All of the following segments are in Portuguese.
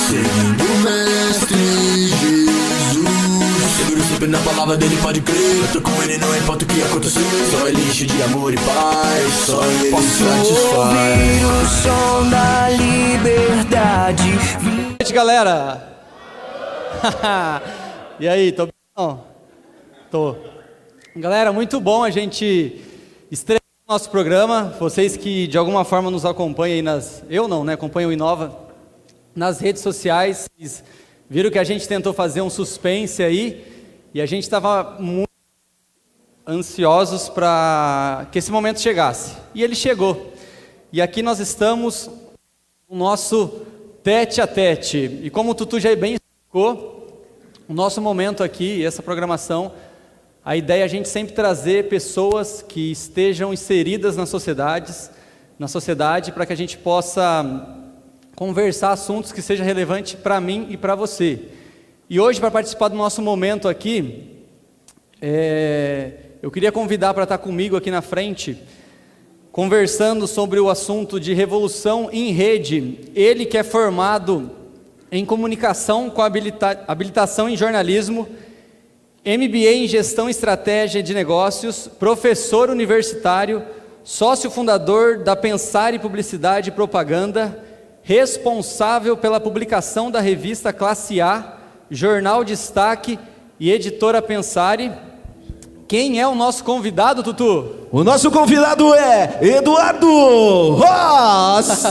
seguindo o mestre Jesus. Seguro sempre na palavra dele, pode crer. Eu tô com ele, não importa o que acontecer. Só ele enche de amor e paz, só ele satisfaz. Ouvir o som da liberdade. Boa noite, galera. E aí, tô bem? Não? Tô. Galera, muito bom a gente estrear o nosso programa. Vocês que de alguma forma nos acompanham aí eu não, né? Acompanham o Inova nas redes sociais. Vocês viram que a gente tentou fazer um suspense aí e a gente estava muito ansiosos para que esse momento chegasse. E ele chegou. E aqui nós estamos no nosso tete a tete. E como o Tutu já bem explicou, o nosso momento aqui, essa programação, a ideia é a gente sempre trazer pessoas que estejam inseridas na sociedade, para que a gente possa conversar assuntos que sejam relevantes para mim e para você. E hoje, para participar do nosso momento aqui, eu queria convidar para estar comigo aqui na frente, conversando sobre o assunto de revolução em rede. Ele que é formado em comunicação com habilitação em jornalismo, MBA em gestão e estratégia de negócios, professor universitário, sócio fundador da Pensar em Publicidade e Propaganda, responsável pela publicação da revista Classe A, Jornal Destaque e editora Pensare. Quem é o nosso convidado, Tutu? O nosso convidado é Eduardo Ross.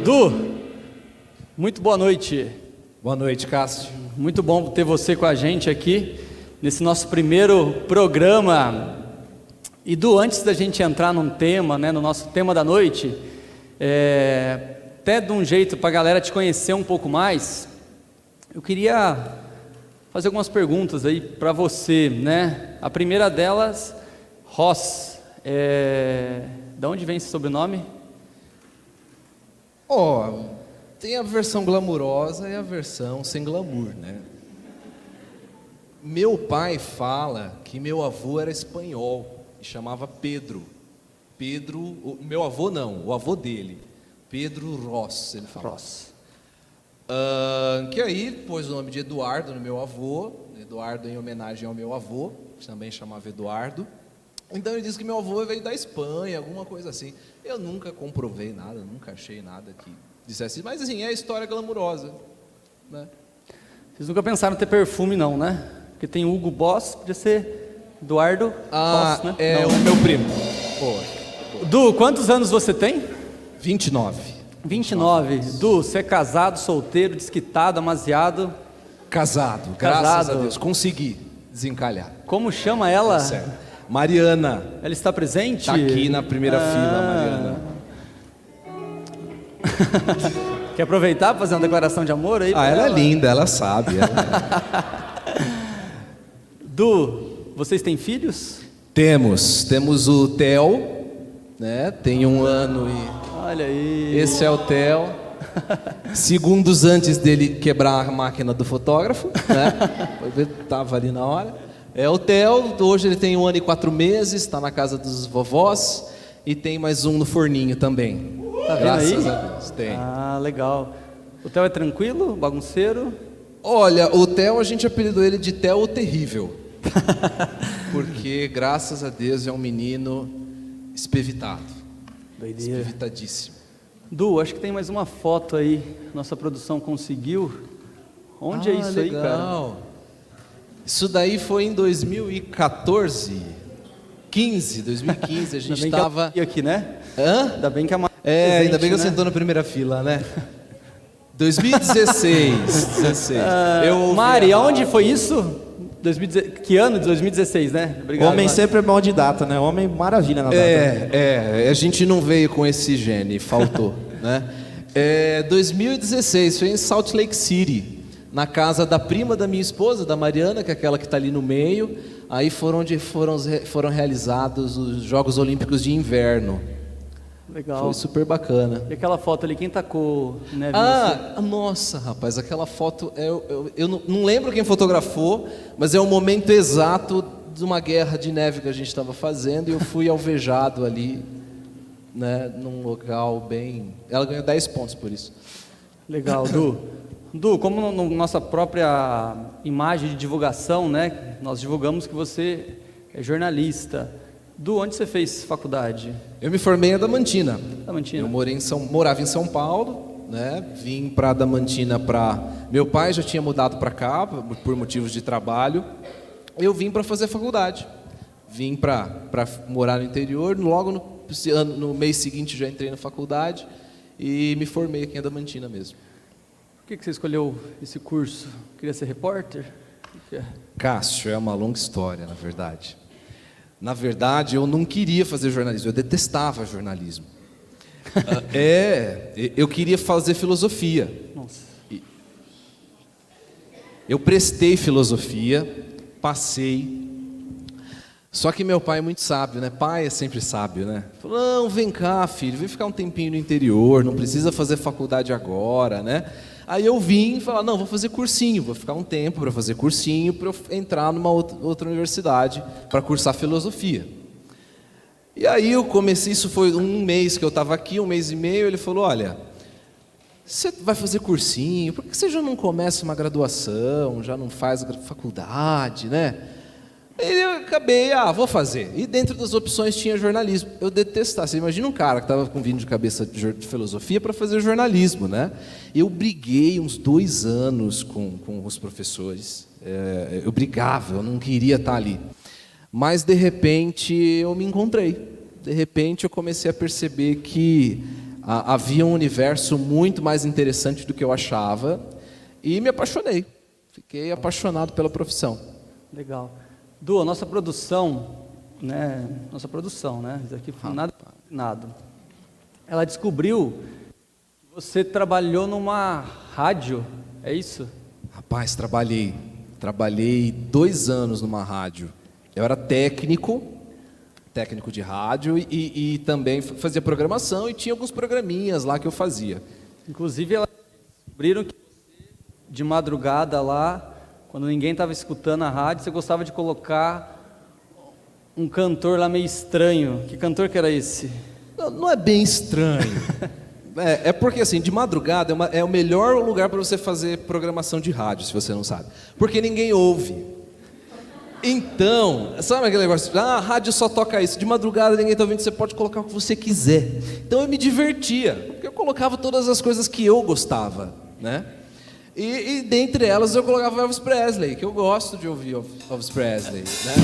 Du, muito boa noite. Boa noite, Cássio. Muito bom ter você com a gente aqui, nesse nosso primeiro programa. E Du, antes da gente entrar num tema, né, no nosso tema da noite, até de um jeito para a galera te conhecer um pouco mais, eu queria fazer algumas perguntas aí para você, né? A primeira delas, Ross, de onde vem esse sobrenome? Tem a versão glamurosa e a versão sem glamour, né? Meu pai fala que meu avô era espanhol e chamava Pedro. O meu avô não, o avô dele, Pedro Ross, ele fala. Ross. Que aí pôs o nome de Eduardo no meu avô, Eduardo em homenagem ao meu avô, que também chamava Eduardo. Então ele disse que meu avô veio da Espanha, alguma coisa assim. Eu nunca comprovei nada, nunca achei nada que dissesse isso, mas assim, é a história glamurosa, né? Vocês nunca pensaram em ter perfume não, né? Porque tem Hugo Boss, podia ser Eduardo Boss, né? É não, o meu primo. Du, quantos anos você tem? 29. 29. Du, você é casado, solteiro, desquitado, amaziado? Casado, graças a Deus, consegui desencalhar. Como chama ela? Certo. Mariana. Ela está presente? Está aqui na primeira fila, Mariana. Quer aproveitar para fazer uma declaração de amor aí? Ela é linda, ela sabe. Du, vocês têm filhos? Temos o Theo, né? Tem 1 ano e... Olha aí. Esse é o Theo. Segundos antes dele quebrar a máquina do fotógrafo, né? Tava ali na hora. É o Theo, hoje ele tem 1 ano e 4 meses, está na casa dos vovós e tem mais um no forninho também. Tá vendo Graças aí? a Deus, tem. Ah, legal. O Theo é tranquilo, bagunceiro? Olha, o Theo, a gente apelidou ele de Theo o Terrível. Porque, graças a Deus, é um menino espevitado. Doideira. Espevitadíssimo. Du, acho que tem mais uma foto aí, nossa produção conseguiu. Onde é isso legal. aí, cara? Isso daí foi em 2014, 2015, a gente estava... aqui, né? Hã? Ainda bem que a ainda bem que eu sentou na primeira fila, né? 2016. Mari, aonde foi isso? Que ano? De 2016, né? Obrigado, Homem Mari. sempre é mal de data, né? Homem maravilha na data. A gente não veio com esse gene, faltou, né? 2016, foi em Salt Lake City, na casa da prima da minha esposa, da Mariana, que é aquela que está ali no meio. Aí onde foram realizados os Jogos Olímpicos de Inverno. Legal. Foi super bacana. E aquela foto ali, quem tacou neve? Nossa, rapaz, aquela foto, eu não lembro quem fotografou, mas é o momento exato de uma guerra de neve que a gente estava fazendo e eu fui alvejado ali, né, num local bem... Ela ganhou 10 pontos por isso. Legal, Du. Du, como nossa própria imagem de divulgação, né, nós divulgamos que você é jornalista. Du, onde você fez faculdade? Eu me formei em Adamantina. Adamantina. Eu morava em São Paulo, né, vim para Adamantina Meu pai já tinha mudado para cá, por motivos de trabalho. Eu vim para fazer faculdade. Vim para morar no interior, logo no mês seguinte já entrei na faculdade e me formei aqui em Adamantina mesmo. Por que você escolheu esse curso? Queria ser repórter? Cássio, é uma longa história, na verdade. Na verdade, eu não queria fazer jornalismo, eu detestava jornalismo. Eu queria fazer filosofia. Nossa. Eu prestei filosofia, passei. Só que meu pai é muito sábio, né? Pai é sempre sábio, né? Falou, não, vem cá, filho, vem ficar um tempinho no interior, não precisa fazer faculdade agora, né? Aí eu vim e falei, não, vou fazer cursinho, vou ficar um tempo para fazer cursinho, para eu entrar numa outra universidade para cursar filosofia. E aí eu comecei, isso foi um mês que eu estava aqui, um mês e meio, ele falou, olha, você vai fazer cursinho, por que você já não começa uma graduação, já não faz faculdade, né? Aí eu acabei, vou fazer. E dentro das opções tinha jornalismo. Eu detestava. Você imagina um cara que estava com vinho de cabeça de filosofia para fazer jornalismo, né? Eu briguei uns 2 anos com os professores. Eu brigava, eu não queria estar ali. Mas, de repente, eu me encontrei. De repente, eu comecei a perceber que havia um universo muito mais interessante do que eu achava. E me apaixonei. Fiquei apaixonado pela profissão. Legal. Du, a nossa produção, né? Isso aqui foi nada. Ela descobriu que você trabalhou numa rádio, é isso? Rapaz, trabalhei 2 anos numa rádio. Eu era técnico de rádio e também fazia programação e tinha alguns programinhas lá que eu fazia. Inclusive, elas descobriram que você, de madrugada lá, quando ninguém estava escutando a rádio, você gostava de colocar um cantor lá meio estranho. Que cantor que era esse? Não é bem estranho. É porque, assim, de madrugada é o melhor lugar para você fazer programação de rádio, se você não sabe. Porque ninguém ouve. Então, sabe aquele negócio? A rádio só toca isso. De madrugada ninguém está ouvindo, você pode colocar o que você quiser. Então eu me divertia. Porque eu colocava todas as coisas que eu gostava, né? E dentre elas eu colocava Elvis Presley, que eu gosto de ouvir Elvis Presley, né?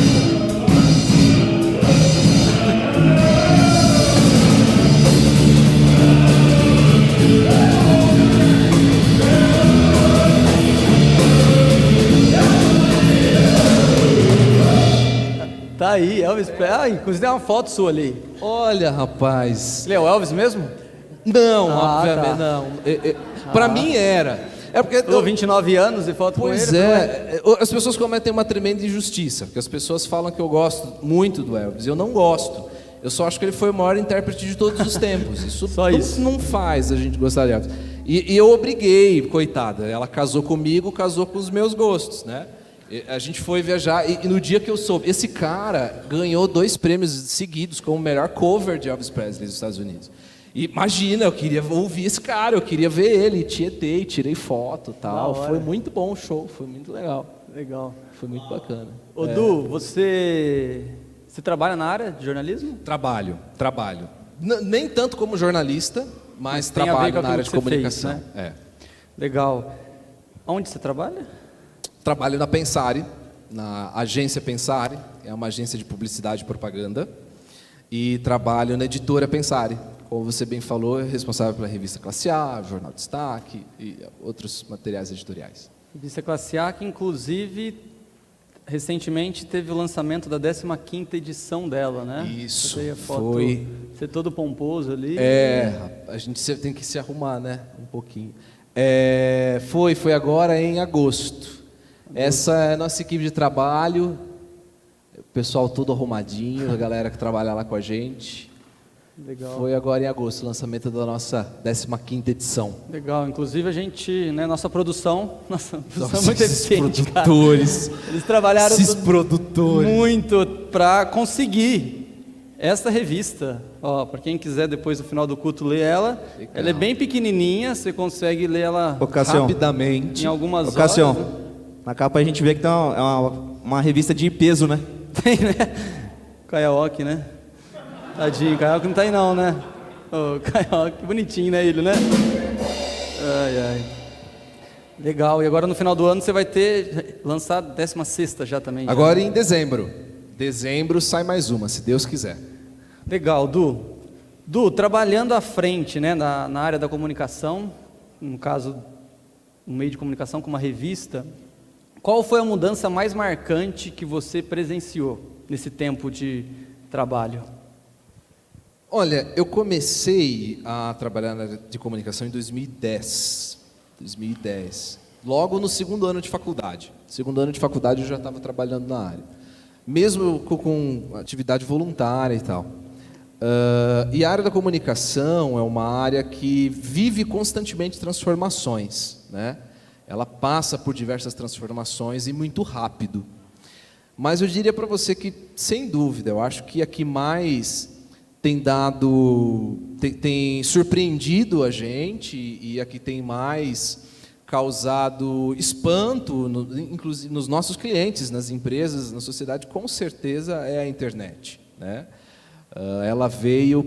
Tá aí, Elvis Presley. Inclusive tem uma foto sua ali. Olha, rapaz. Ele é o Elvis mesmo? Não, tá. obviamente não. Para mim era. É porque eu 29 anos e foto com ele. Pois as pessoas cometem uma tremenda injustiça, porque as pessoas falam que eu gosto muito do Elvis, eu não gosto. Eu só acho que ele foi o maior intérprete de todos os tempos. Isso não faz a gente gostar de Elvis. E eu obriguei, coitada. Ela casou comigo, casou com os meus gostos, né? A gente foi viajar e no dia que eu soube, esse cara ganhou 2 prêmios seguidos como o melhor cover de Elvis Presley dos Estados Unidos. E imagina, eu queria ouvir esse cara, eu queria ver ele, tietei, tirei foto e tal. Foi muito bom o show, foi muito legal. Legal. Foi muito bacana. Ô Du, você trabalha na área de jornalismo? Trabalho. Nem tanto como jornalista, mas tem a ver trabalho com na área de comunicação. Fez, né? Legal. Onde você trabalha? Trabalho na Pensare, na agência Pensare, é uma agência de publicidade e propaganda. E trabalho na editora Pensare. Como você bem falou, é responsável pela revista Classe A, Jornal Destaque e outros materiais editoriais. Revista Classe A, que inclusive recentemente teve o lançamento da 15ª edição dela, né? Isso, Você tem a foto, foi. Você todo pomposo ali. A gente tem que se arrumar, né? Um pouquinho. Foi agora em agosto. Essa é a nossa equipe de trabalho, o pessoal todo arrumadinho, a galera que trabalha lá com a gente. Legal. Foi agora em agosto, o lançamento da nossa 15ª edição. Legal, inclusive a gente, né, nossa produção é muito Esses eficiente, cara. produtores. Eles trabalharam Esses produtores. muito para conseguir essa revista. Ó, para quem quiser depois no final do culto ler ela, Legal. ela é bem pequenininha, você consegue ler ela Rapidamente. em algumas Ocasião, horas. Né? na capa a gente vê que tem uma revista de peso, né? Tem, né? Kaiowaki, né? Tadinho, Kaiowaki não tá aí não, né? Ô, Kaiowaki, bonitinho, né, ele, né? Ai, ai. Legal, e agora no final do ano você vai ter lançado 16ª já também. Já. Agora em dezembro. Dezembro sai mais uma, se Deus quiser. Legal, Du. Du, trabalhando à frente, né, na área da comunicação, no caso, um meio de comunicação com uma revista, qual foi a mudança mais marcante que você presenciou nesse tempo de trabalho? Olha, eu comecei a trabalhar na área de comunicação em 2010. Logo no segundo ano de faculdade. Segundo ano de faculdade eu já estava trabalhando na área. Mesmo com atividade voluntária e tal. E a área da comunicação é uma área que vive constantemente transformações, né? Ela passa por diversas transformações e muito rápido. Mas eu diria para você que, sem dúvida, eu acho que a que mais tem surpreendido a gente e a que tem mais causado espanto, inclusive nos nossos clientes, nas empresas, na sociedade, com certeza é a internet, né? Ela veio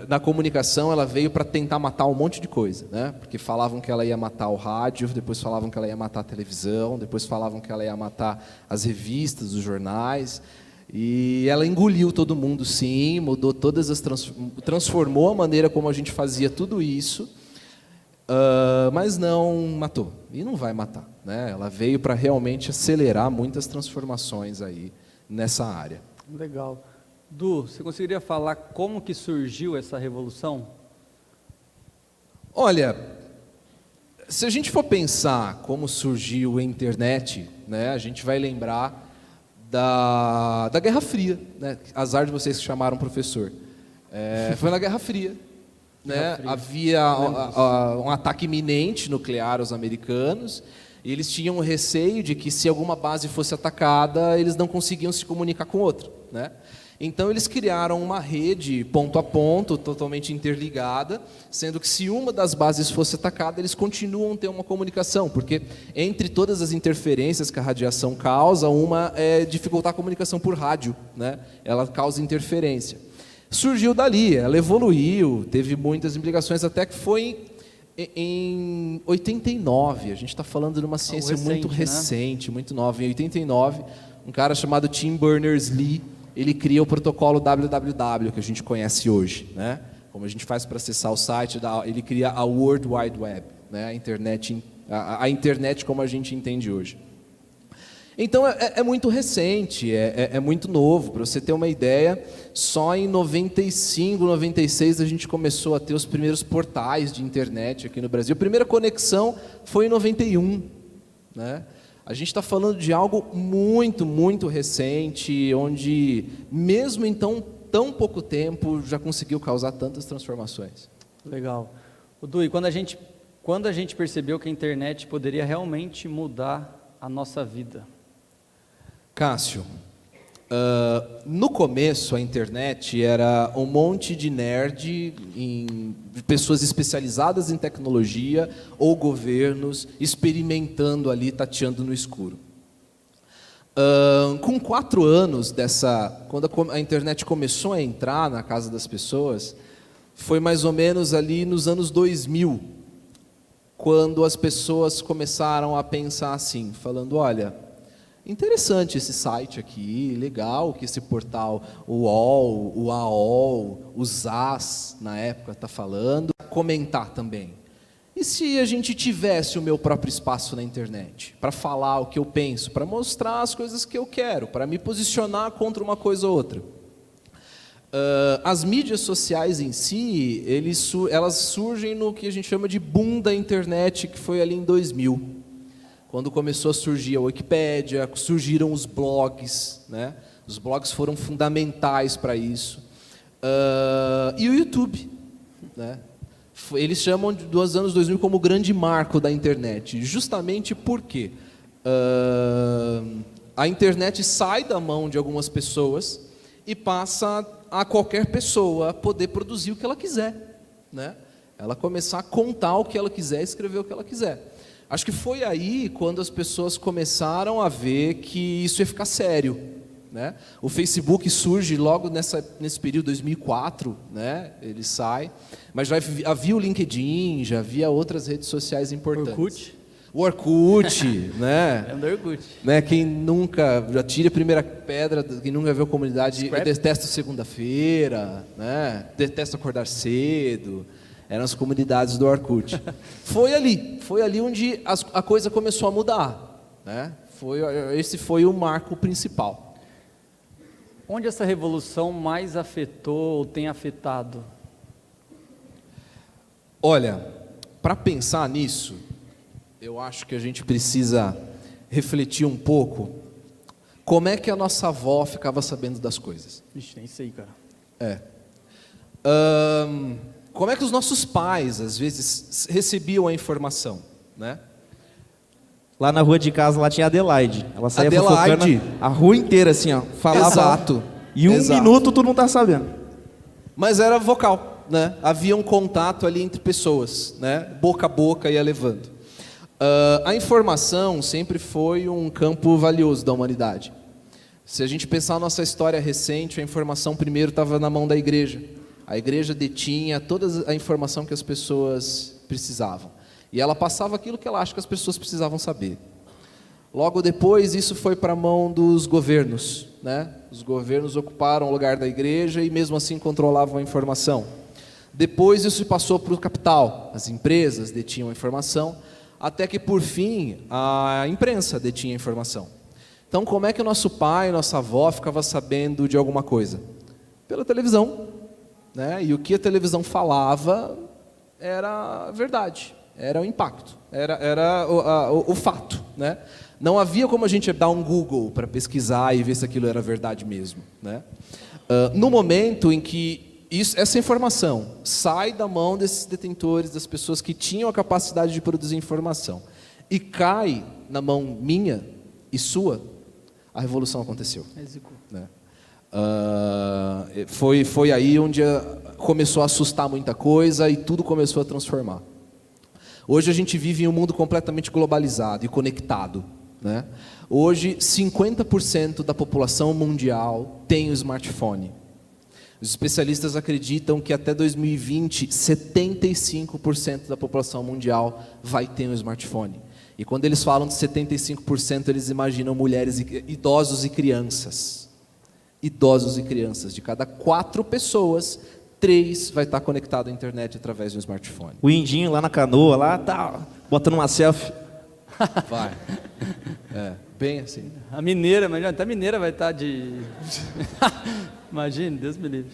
na comunicação ela veio para tentar matar um monte de coisa, né? Porque falavam que ela ia matar o rádio, depois falavam que ela ia matar a televisão, depois falavam que ela ia matar as revistas, os jornais, e ela engoliu todo mundo, sim, mudou transformou a maneira como a gente fazia tudo isso, mas não matou e não vai matar, né? Ela veio para realmente acelerar muitas transformações aí nessa área. Legal. Du, você conseguiria falar como que surgiu essa revolução? Olha, se a gente for pensar como surgiu a internet, né, a gente vai lembrar da Guerra Fria, né? Azar de vocês que chamaram professor. Foi na Guerra Fria. Né? Havia um ataque iminente nuclear aos americanos. E eles tinham o receio de que se alguma base fosse atacada, eles não conseguiam se comunicar com outra, né? Então eles criaram uma rede ponto a ponto, totalmente interligada, sendo que se uma das bases fosse atacada, eles continuam a ter uma comunicação, porque entre todas as interferências que a radiação causa, uma é dificultar a comunicação por rádio, né? Ela causa interferência. Surgiu dali, ela evoluiu, teve muitas implicações, até que foi em 89, a gente está falando de uma ciência muito recente, né? Muito nova. Em 89, um cara chamado Tim Berners-Lee, ele cria o protocolo WWW, que a gente conhece hoje, né? Como a gente faz para acessar o site, ele cria a World Wide Web, né? A internet como a gente entende hoje. Então é muito recente, é muito novo. Para você ter uma ideia, só em 95, 96 a gente começou a ter os primeiros portais de internet aqui no Brasil. A primeira conexão foi em 91, né? A gente está falando de algo muito, muito recente, onde mesmo em tão pouco tempo já conseguiu causar tantas transformações. Legal. Du, e quando a gente percebeu que a internet poderia realmente mudar a nossa vida? Cássio, no começo a internet era um monte de nerd, de pessoas especializadas em tecnologia ou governos experimentando ali, tateando no escuro. Com 4 anos quando a internet começou a entrar na casa das pessoas, foi mais ou menos ali nos anos 2000, quando as pessoas começaram a pensar assim, falando, olha, interessante esse site aqui, legal que esse portal, o UOL, o AOL, o ZAS, na época, está falando. Comentar também. E se a gente tivesse o meu próprio espaço na internet? Para falar o que eu penso, para mostrar as coisas que eu quero, para me posicionar contra uma coisa ou outra. As mídias sociais em si, elas surgem no que a gente chama de boom da internet, que foi ali em 2000. Quando começou a surgir a Wikipédia, surgiram os blogs, né? Os blogs foram fundamentais para isso. E o YouTube, né? Eles chamam dos anos 2000 como o grande marco da internet, justamente porque a internet sai da mão de algumas pessoas e passa a qualquer pessoa poder produzir o que ela quiser, né? Ela começar a contar o que ela quiser, escrever o que ela quiser. Acho que foi aí quando as pessoas começaram a ver que isso ia ficar sério, né? O Facebook surge logo nesse período, 2004, né? Ele sai, mas já havia o LinkedIn, já havia outras redes sociais importantes. O Orkut, né? É do Orkut. Né? Quem nunca, já tira a primeira pedra, quem nunca viu a comunidade, eu detesto segunda-feira, né? Detesto acordar cedo. Eram as comunidades do Orkut. Foi ali onde a coisa começou a mudar, né? Esse foi o marco principal. Onde essa revolução mais afetou ou tem afetado? Olha, para pensar nisso, eu acho que a gente precisa refletir um pouco como é que a nossa avó ficava sabendo das coisas. Vixe, nem sei, cara. Como é que os nossos pais, às vezes, recebiam a informação, né? Lá na rua de casa, lá tinha a Adelaide. Ela saía Adelaide. fofocando a rua inteira, assim, ó. Falava. Exato. E um Exato. minuto tu não tá sabendo. Mas era vocal, né? Havia um contato ali entre pessoas, né? Boca a boca ia levando. A informação sempre foi um campo valioso da humanidade. Se a gente pensar na nossa história recente, a informação primeiro estava na mão da igreja. A igreja detinha toda a informação que as pessoas precisavam. E ela passava aquilo que ela acha que as pessoas precisavam saber. Logo depois, isso foi para a mão dos governos, né? Os governos ocuparam o lugar da igreja e mesmo assim controlavam a informação. Depois isso passou para o capital. As empresas detinham a informação, até que por fim a imprensa detinha a informação. Então como é que o nosso pai, nossa avó ficava sabendo de alguma coisa? Pela televisão, né? E o que a televisão falava era verdade, era o impacto, era o fato, né? Não havia como a gente dar um Google para pesquisar e ver se aquilo era verdade mesmo, né? No momento em que essa informação sai da mão desses detentores, das pessoas que tinham a capacidade de produzir informação, e cai na mão minha e sua, a revolução aconteceu, né? Foi aí onde começou a assustar muita coisa e tudo começou a transformar. Hoje a gente vive em um mundo completamente globalizado e conectado, né? Hoje 50% da população mundial tem o smartphone. Os especialistas acreditam que até 2020, 75% da população mundial vai ter um smartphone. E quando eles falam de 75%, eles imaginam mulheres, idosos e crianças. Idosos e crianças. De cada 4 pessoas, 3 vai estar conectado à internet através do smartphone. O indinho lá na canoa, lá, tá botando uma selfie. Vai. Bem assim. A mineira, imagina, até a mineira vai estar de... Imagina, Deus me livre.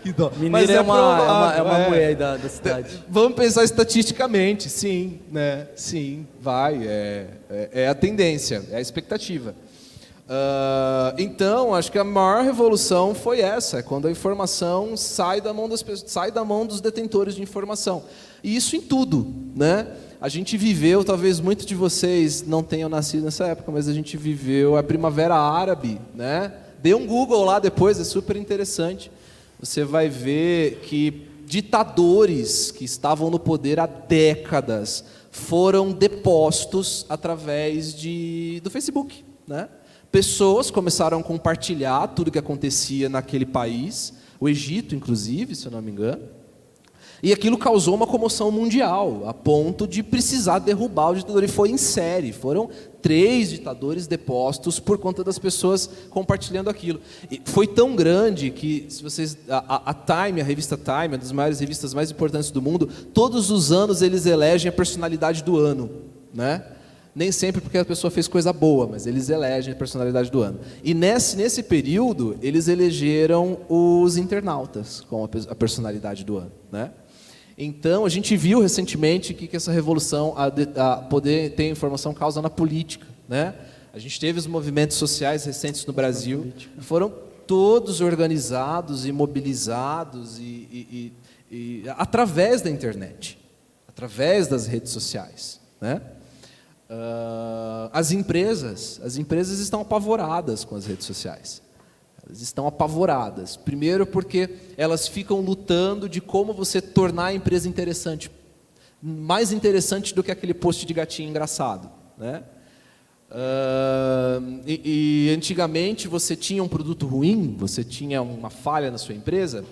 Que dó. Mineira Mas é uma é. mulher aí da cidade. Vamos pensar estatisticamente, sim, né? Sim, vai. É a tendência, é a expectativa. Então, acho que a maior revolução foi essa, quando a informação sai da mão das pessoas, sai da mão dos detentores de informação. E isso em tudo, né? A gente viveu, talvez muitos de vocês não tenham nascido nessa época, mas a gente viveu a Primavera Árabe, né? Dê um Google lá depois, é super interessante. Você vai ver que ditadores que estavam no poder há décadas foram depostos através do Facebook, né? Pessoas começaram a compartilhar tudo o que acontecia naquele país, o Egito, inclusive, se eu não me engano. E aquilo causou uma comoção mundial, a ponto de precisar derrubar o ditador. E foi em série, foram 3 ditadores depostos por conta das pessoas compartilhando aquilo. E foi tão grande que, se vocês, a Time, a revista Time, uma das maiores revistas mais importantes do mundo, todos os anos eles elegem a personalidade do ano, né? Nem sempre porque a pessoa fez coisa boa, mas eles elegem a personalidade do ano. E nesse período, eles elegeram os internautas como a personalidade do ano, né? Então, a gente viu recentemente o que essa revolução, a poder ter informação, causa na política, né? A gente teve os movimentos sociais recentes no Brasil, foram todos organizados e mobilizados através da internet, através das redes sociais, né? As empresas estão apavoradas com as redes sociais. Elas estão apavoradas. Primeiro porque elas ficam lutando de como você tornar a empresa interessante. Mais interessante do que aquele post de gatinho engraçado, né? Antigamente você tinha um produto ruim, você tinha uma falha na sua empresa,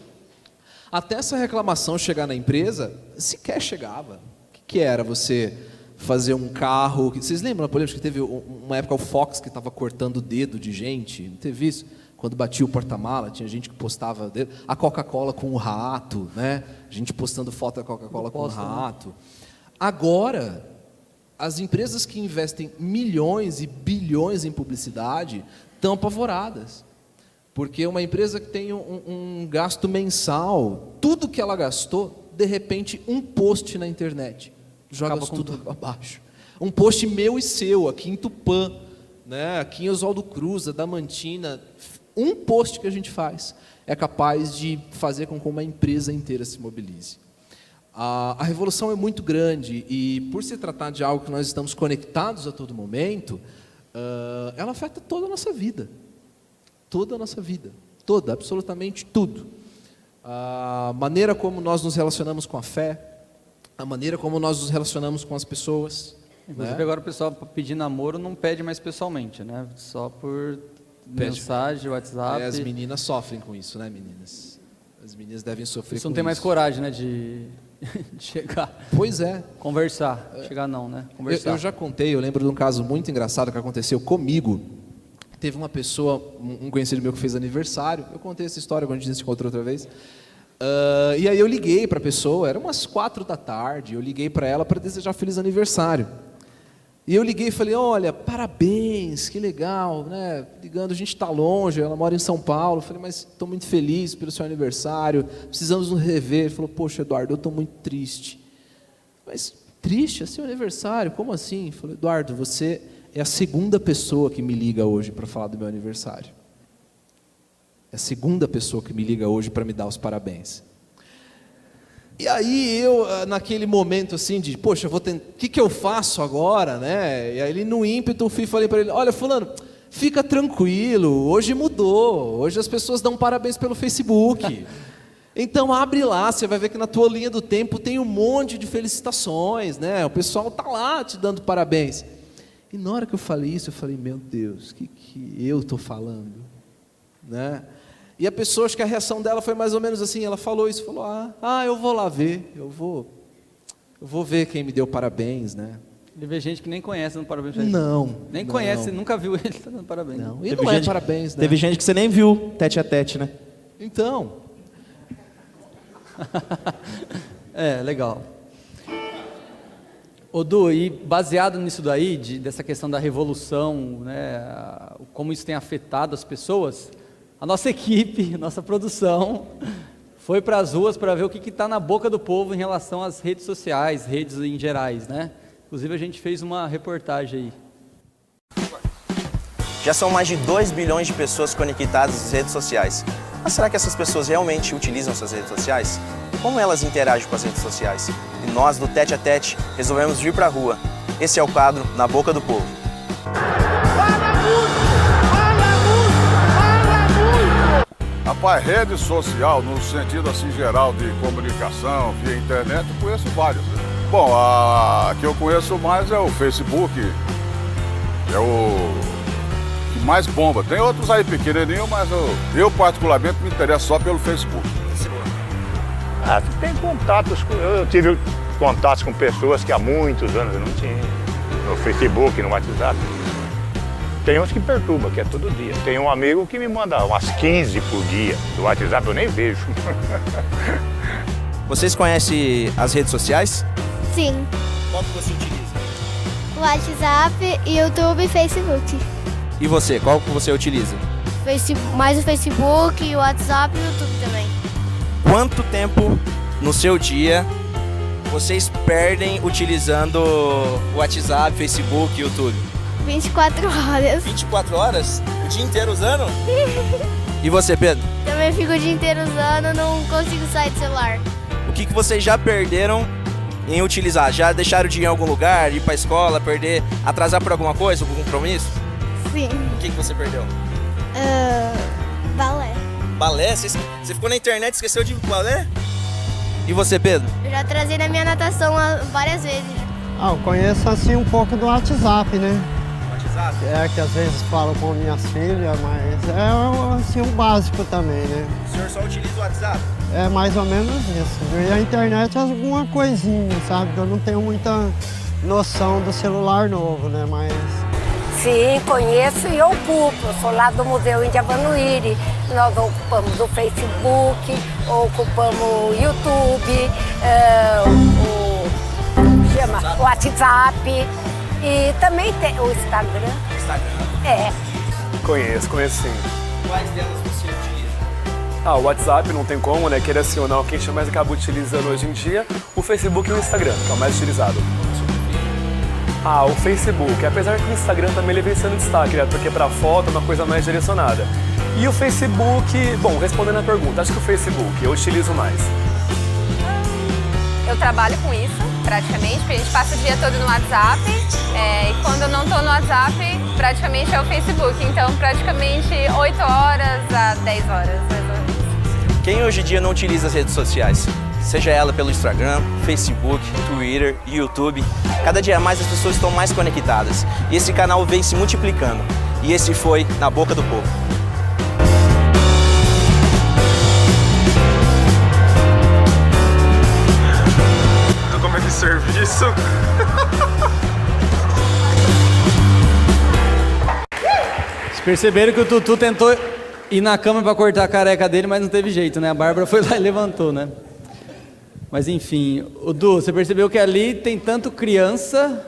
até essa reclamação chegar na empresa, sequer chegava. O que era você fazer um carro... Vocês lembram, por exemplo, que teve uma época o Fox que estava cortando o dedo de gente? Não teve isso? Quando batia o porta-mala, tinha gente que postava a Coca-Cola com o rato, né? Gente postando foto da Coca-Cola com o rato. Né? Agora, as empresas que investem milhões e bilhões em publicidade estão apavoradas. Porque uma empresa que tem um gasto mensal, tudo que ela gastou, de repente, um post na internet joga tudo abaixo. Um post meu e seu, aqui em Tupã, né? Aqui em Oswaldo Cruz, Adamantina... Um post que a gente faz é capaz de fazer com que uma empresa inteira se mobilize. A revolução é muito grande e, por se tratar de algo que nós estamos conectados a todo momento, ela afeta toda a nossa vida. Toda a nossa vida. Toda, absolutamente tudo. A maneira como nós nos relacionamos com a fé, a maneira como nós nos relacionamos com as pessoas. Inclusive, né? Agora o pessoal, para pedir namoro, não pede mais pessoalmente, né? Só por... mensagem, WhatsApp. As meninas sofrem com isso, né, meninas? As meninas devem sofrer com isso. Você não tem mais coragem, né, de chegar. Pois é. Conversar. Chegar não, né? Conversar. Eu já contei, eu lembro de um caso muito engraçado que aconteceu comigo. Teve uma pessoa, um conhecido meu que fez aniversário. Eu contei essa história quando a gente se encontrou outra vez. E aí eu liguei para a pessoa, era umas 4 da tarde, eu liguei para ela para desejar feliz aniversário. E eu liguei e falei, olha, parabéns, que legal, né? Ligando, a gente está longe, ela mora em São Paulo. Eu falei, mas estou muito feliz pelo seu aniversário, precisamos nos rever. Ele falou, poxa, Eduardo, eu estou muito triste. Mas triste? É seu aniversário? Como assim? Eu falei, Eduardo, você é a 2ª pessoa que me liga hoje para falar do meu aniversário. É a 2ª pessoa que me liga hoje para me dar os parabéns. E aí eu, naquele momento assim de, poxa, o que eu faço agora, né? E aí no ímpeto eu falei para ele, olha, fulano, fica tranquilo, hoje mudou, hoje as pessoas dão parabéns pelo Facebook. Então abre lá, você vai ver que na tua linha do tempo tem um monte de felicitações, né? O pessoal tá lá te dando parabéns. E na hora que eu falei isso, eu falei, meu Deus, o que eu estou falando? Né? E a pessoa, acho que a reação dela foi mais ou menos assim, ela falou isso, falou, eu vou lá ver, eu vou ver quem me deu parabéns, né? Ele vê gente que nem conhece dando parabéns pra ele. Não. Nem conhece, nunca viu ele dando parabéns. Não, e não é parabéns, né? Teve gente que você nem viu, tete a tete, né? Então. Legal. Ô Du, e baseado nisso daí, dessa questão da revolução, né, como isso tem afetado as pessoas, a nossa equipe, a nossa produção, foi para as ruas para ver o que está na boca do povo em relação às redes sociais, redes em gerais, né? Inclusive a gente fez uma reportagem aí. Já são mais de 2 bilhões de pessoas conectadas às redes sociais. Mas será que essas pessoas realmente utilizam essas redes sociais? Como elas interagem com as redes sociais? E nós, do Tete a Tete, resolvemos vir para a rua. Esse é o quadro Na Boca do Povo. Rapaz, rede social, no sentido assim geral de comunicação, via internet, eu conheço várias. Bom, a que eu conheço mais é o Facebook, é o que mais bomba. Tem outros aí pequenininhos, mas eu particularmente me interesso só pelo Facebook. Ah, tem contatos, eu tive contatos com pessoas que há muitos anos eu não tinha, no Facebook, no WhatsApp. Tem uns que perturbam, que é todo dia. Tem um amigo que me manda umas 15 por dia, do WhatsApp eu nem vejo. Vocês conhecem as redes sociais? Sim. Qual que você utiliza? WhatsApp, YouTube e Facebook. E você, qual que você utiliza? Mais o Facebook, o WhatsApp e o YouTube também. Quanto tempo no seu dia vocês perdem utilizando o WhatsApp, Facebook e YouTube? 24 horas. 24 horas? O dia inteiro usando? E você, Pedro? Também fico o dia inteiro usando, não consigo sair do celular. O que vocês já perderam em utilizar? Já deixaram de ir em algum lugar, ir pra escola, atrasar por alguma coisa, algum compromisso? Sim. O que você perdeu? Balé. Balé? Você ficou na internet e esqueceu de balé? E você, Pedro? Eu já trazei na minha natação várias vezes. Eu conheço assim um pouco do WhatsApp, né? WhatsApp? É que às vezes falo com minhas filhas, mas é assim o básico também, né? O senhor só utiliza o WhatsApp? É mais ou menos isso. E a internet é alguma coisinha, sabe? Eu não tenho muita noção do celular novo, né? Mas... Sim, conheço e ocupo. Eu sou lá do Museu Índia Vanuiri. Nós ocupamos o Facebook, ocupamos o YouTube, o WhatsApp e também tem o Instagram. Instagram? É. Conheço sim. Quais delas você utiliza? O WhatsApp não tem como, né? Queira sim ou não, quem mais acaba utilizando hoje em dia, o Facebook e o Instagram, que é o mais utilizado. O Facebook, apesar que o Instagram também ele vem sendo destaque, né? Porque para foto é uma coisa mais direcionada. E o Facebook, bom, respondendo a pergunta, acho que o Facebook eu utilizo mais. Eu trabalho com isso, praticamente, porque a gente passa o dia todo no WhatsApp, e quando eu não estou no WhatsApp, praticamente é o Facebook. Então, praticamente 8 horas a 10 horas, mais ou menos. Quem hoje em dia não utiliza as redes sociais? Seja ela pelo Instagram, Facebook, Twitter, YouTube. Cada dia mais as pessoas estão mais conectadas. E esse canal vem se multiplicando. E esse foi Na Boca do Povo. Como é que serviço? Vocês perceberam que o Tutu tentou ir na cama para cortar a careca dele, mas não teve jeito, né? A Bárbara foi lá e levantou, né? Mas enfim, o Du, você percebeu que ali tem tanto criança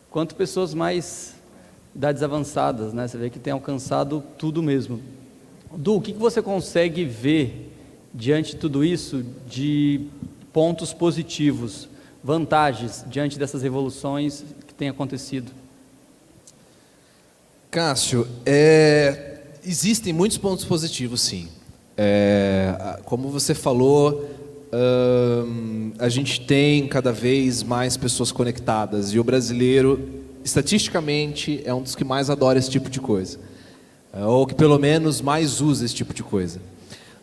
quanto pessoas mais idades avançadas, né? Você vê que tem alcançado tudo mesmo. Du, o que você consegue ver diante de tudo isso de pontos positivos, vantagens diante dessas revoluções que têm acontecido? Cássio, existem muitos pontos positivos, sim. Como você falou, a gente tem cada vez mais pessoas conectadas e o brasileiro, estatisticamente, é um dos que mais adora esse tipo de coisa, ou que pelo menos mais usa esse tipo de coisa.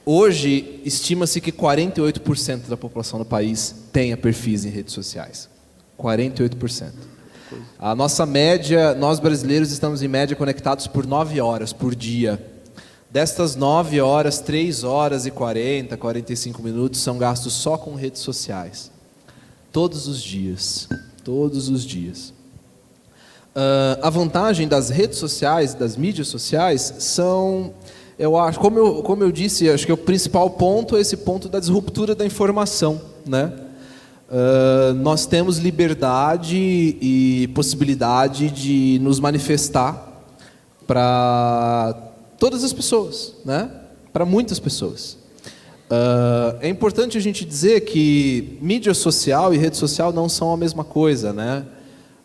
Hoje, estima-se que 48% da população do país tenha perfis em redes sociais. 48%. A nossa média, nós brasileiros estamos em média conectados por 9 horas por dia. Destas 9 horas, 3 horas e 40, 45 minutos são gastos só com redes sociais. Todos os dias. Todos os dias. A vantagem das redes sociais, das mídias sociais, são, eu acho, como eu disse, acho que o principal ponto é esse ponto da disruptura da informação, né? Nós temos liberdade e possibilidade de nos manifestar para todas as pessoas, né? Para muitas pessoas. É importante a gente dizer que mídia social e rede social não são a mesma coisa, né?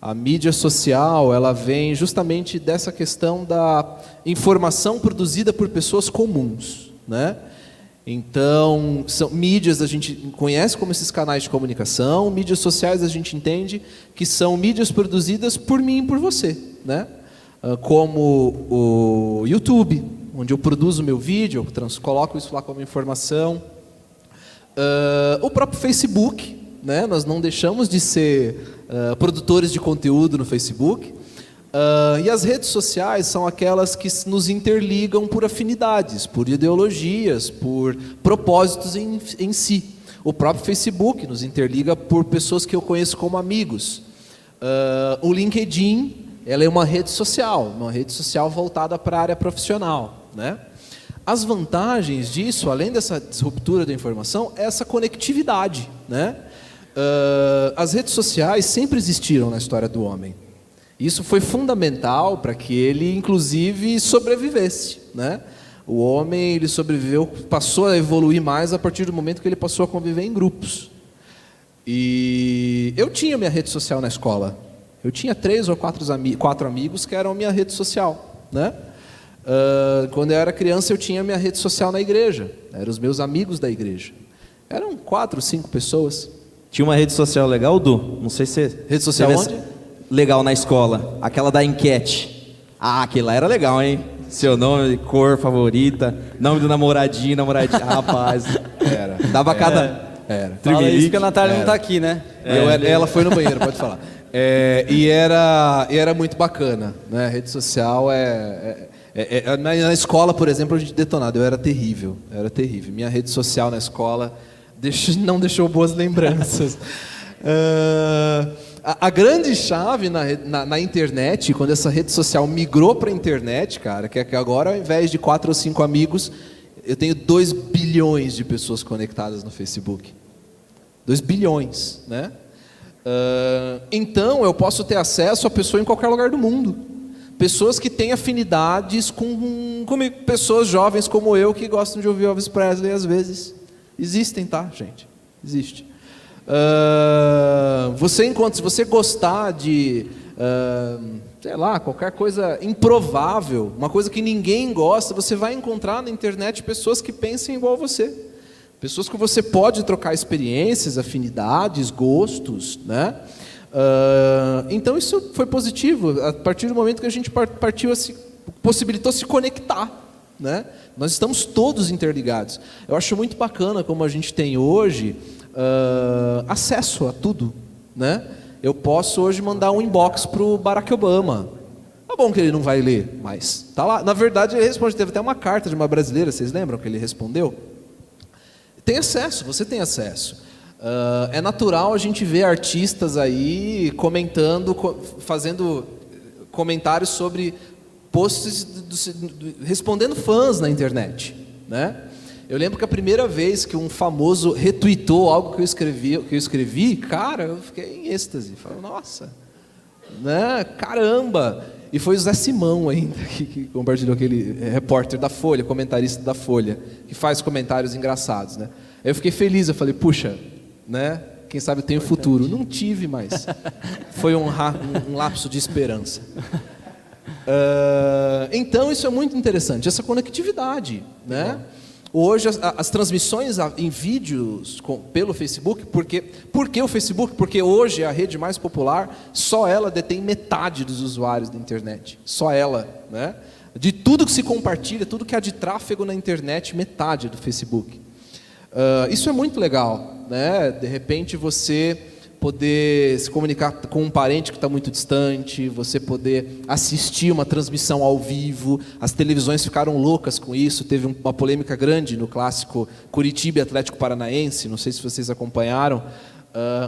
A mídia social, ela vem justamente dessa questão da informação produzida por pessoas comuns, né? Então, são mídias a gente conhece como esses canais de comunicação, mídias sociais a gente entende que são mídias produzidas por mim e por você, né? Como o YouTube, onde eu produzo meu vídeo, eu coloco isso lá como informação. O próprio Facebook, né? Nós não deixamos de ser produtores de conteúdo no Facebook. E as redes sociais são aquelas que nos interligam por afinidades, por ideologias, por propósitos em si. O próprio Facebook nos interliga por pessoas que eu conheço como amigos. O LinkedIn, ela é uma rede social voltada para a área profissional, né? As vantagens disso, além dessa disruptura da informação, é essa conectividade, né? As redes sociais sempre existiram na história do homem. Isso foi fundamental para que ele, inclusive, sobrevivesse, né? O homem, ele sobreviveu, passou a evoluir mais a partir do momento que ele passou a conviver em grupos. E eu tinha minha rede social na escola. Eu tinha 3 ou 4 amigos que eram minha rede social, né? Quando eu era criança, eu tinha minha rede social na igreja. Eram os meus amigos da igreja. Eram 4, 5 pessoas. Tinha uma rede social legal, Du? Não sei se... Rede social onde? Legal na escola. Aquela da enquete. Ah, aquela era legal, hein? Seu nome, cor favorita, nome do namoradinho, rapaz. Era. Dava cada... Era. Fala isso que a Natália não tá aqui, né? Ela foi no banheiro, pode falar. E era muito bacana, né? A rede social na escola, por exemplo, a gente detonado. Eu era terrível. Minha rede social na escola não deixou boas lembranças. A grande chave na internet, quando essa rede social migrou para a internet, cara, que é que agora, ao invés de 4 ou 5 amigos, eu tenho 2 bilhões de pessoas conectadas no Facebook. 2 bilhões, né? Então, eu posso ter acesso a pessoa em qualquer lugar do mundo. Pessoas que têm afinidades comigo. Pessoas jovens como eu que gostam de ouvir Elvis Presley às vezes. Existem, tá, gente? Existe. Se você gostar de, sei lá, qualquer coisa improvável, uma coisa que ninguém gosta, você vai encontrar na internet pessoas que pensem igual a você. Pessoas que você pode trocar experiências, afinidades, gostos, né? Então isso foi positivo, a partir do momento que a gente possibilitou se conectar, né? Nós estamos todos interligados. Eu acho muito bacana como a gente tem hoje acesso a tudo, né? Eu posso hoje mandar um inbox para o Barack Obama. Tá bom que ele não vai ler, mas tá lá. Na verdade, ele responde. Teve até uma carta de uma brasileira, vocês lembram que ele respondeu? Tem acesso, você tem acesso. É natural a gente ver artistas aí comentando, fazendo comentários sobre posts, respondendo fãs na internet, né? Eu lembro que a primeira vez que um famoso retweetou algo que eu escrevi, cara, eu fiquei em êxtase. Falei, nossa, né? Caramba! E foi o Zé Simão ainda que compartilhou, aquele repórter da Folha, comentarista da Folha, que faz comentários engraçados, né? Aí eu fiquei feliz, eu falei, puxa, né? Quem sabe eu tenho futuro. Não tive, mas foi um lapso de esperança. Então isso é muito interessante, essa conectividade, né? Hoje as transmissões em vídeos pelo Facebook, por que o Facebook? Porque hoje é a rede mais popular, só ela detém metade dos usuários da internet, só ela, né? De tudo que se compartilha, tudo que há de tráfego na internet, metade do Facebook. Isso é muito legal, né? De repente você poder se comunicar com um parente que está muito distante, você poder assistir uma transmissão ao vivo. As televisões ficaram loucas com isso, teve uma polêmica grande no clássico Curitiba e Atlético Paranaense, não sei se vocês acompanharam,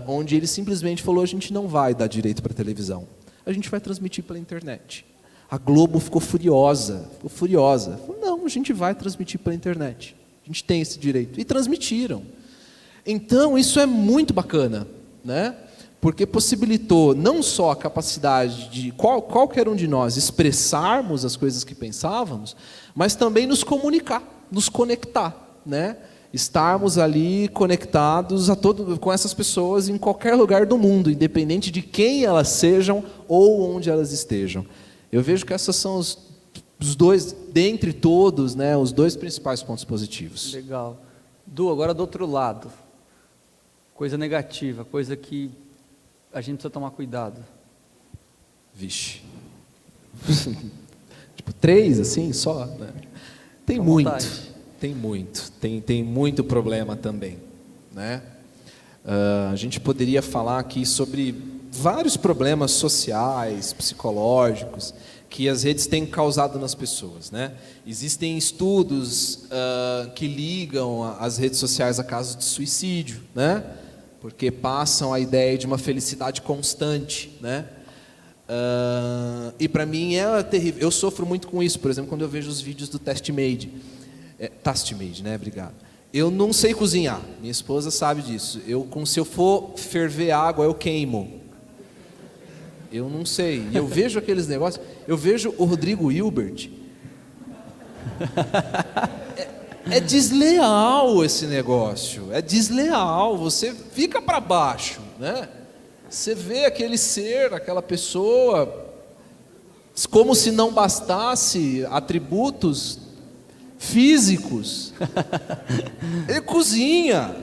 onde ele simplesmente falou, a gente não vai dar direito para a televisão, a gente vai transmitir pela internet. A Globo ficou furiosa, falou, não, a gente vai transmitir pela internet, a gente tem esse direito, e transmitiram. Então isso é muito bacana, né? Porque possibilitou não só a capacidade de qualquer um de nós expressarmos as coisas que pensávamos, mas também nos comunicar, nos conectar, né? Estarmos ali conectados com essas pessoas em qualquer lugar do mundo, independente de quem elas sejam ou onde elas estejam. Eu vejo que esses são os dois, dentre todos, né, os 2 principais pontos positivos. Legal. Du, agora do outro lado. Coisa negativa, coisa que a gente precisa tomar cuidado. Vixe. Tipo 3, assim, só? Né? Tem muito problema também, né? A gente poderia falar aqui sobre vários problemas sociais, psicológicos, que as redes têm causado nas pessoas, né? Existem estudos que ligam as redes sociais a casos de suicídio, né? Porque passam a ideia de uma felicidade constante, né? E para mim é terrível. Eu sofro muito com isso, por exemplo, quando eu vejo os vídeos do Tastymaid. Tastymaid, né? Obrigado. Eu não sei cozinhar, minha esposa sabe disso. Se eu for ferver água, eu queimo. Eu não sei. E eu vejo aqueles negócios. Eu vejo o Rodrigo Hilbert. É desleal esse negócio. É desleal. Você fica para baixo, né? Você vê aquele ser, aquela pessoa, como se não bastasse atributos físicos. Ele cozinha,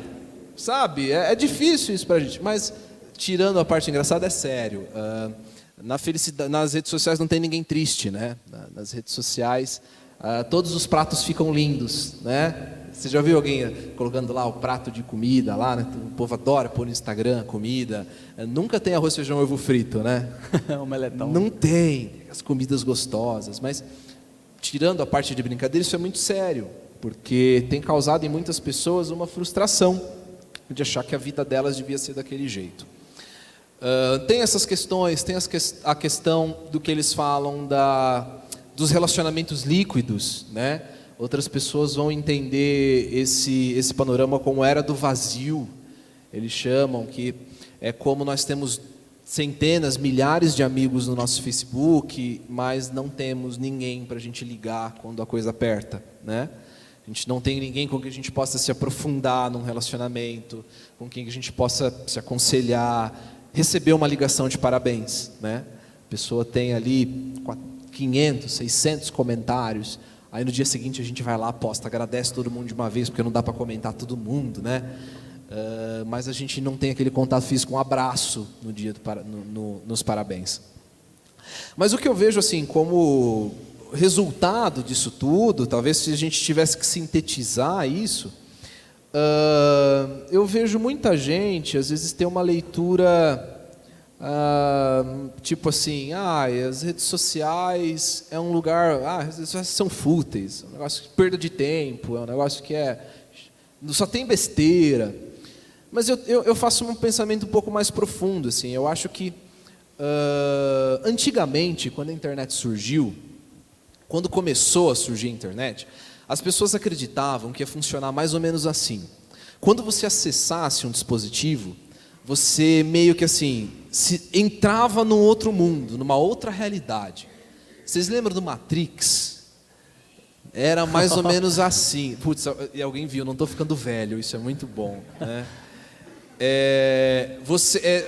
sabe? É difícil isso pra gente, mas tirando a parte engraçada, é sério. Nas redes sociais não tem ninguém triste, né? Nas redes sociais, todos os pratos ficam lindos, né? Você já viu alguém colocando lá o prato de comida lá, né? O povo adora pôr no Instagram comida. Nunca tem arroz, feijão, ovo frito, né? Omeletão. Não tem as comidas gostosas, mas tirando a parte de brincadeira, isso é muito sério, porque tem causado em muitas pessoas uma frustração de achar que a vida delas devia ser daquele jeito. Tem essas questões, tem a questão do que eles falam dos relacionamentos líquidos, né? Outras pessoas vão entender esse panorama como era do vazio. Eles chamam que é como nós temos centenas, milhares de amigos no nosso Facebook, mas não temos ninguém para a gente ligar quando a coisa aperta, né? A gente não tem ninguém com quem a gente possa se aprofundar num relacionamento, com quem a gente possa se aconselhar, receber uma ligação de parabéns, né? A pessoa tem ali 500, 600 comentários, aí no dia seguinte a gente vai lá, posta, agradece todo mundo de uma vez, porque não dá para comentar todo mundo, né? Mas a gente não tem aquele contato físico, um abraço no dia nos parabéns. Mas o que eu vejo assim como resultado disso tudo, talvez se a gente tivesse que sintetizar isso, eu vejo muita gente, às vezes, ter uma leitura tipo assim, as redes sociais é um lugar, as redes sociais são fúteis, é um negócio de perda de tempo, é um negócio que só tem besteira. Mas eu faço um pensamento um pouco mais profundo, assim. Eu acho que antigamente, quando a internet surgiu, quando começou a surgir a internet, as pessoas acreditavam que ia funcionar mais ou menos assim. Quando você acessasse um dispositivo, você meio que assim, entrava num outro mundo, numa outra realidade. Vocês lembram do Matrix? Era mais ou menos assim. Putz, e alguém viu, não estou ficando velho, isso é muito bom, né?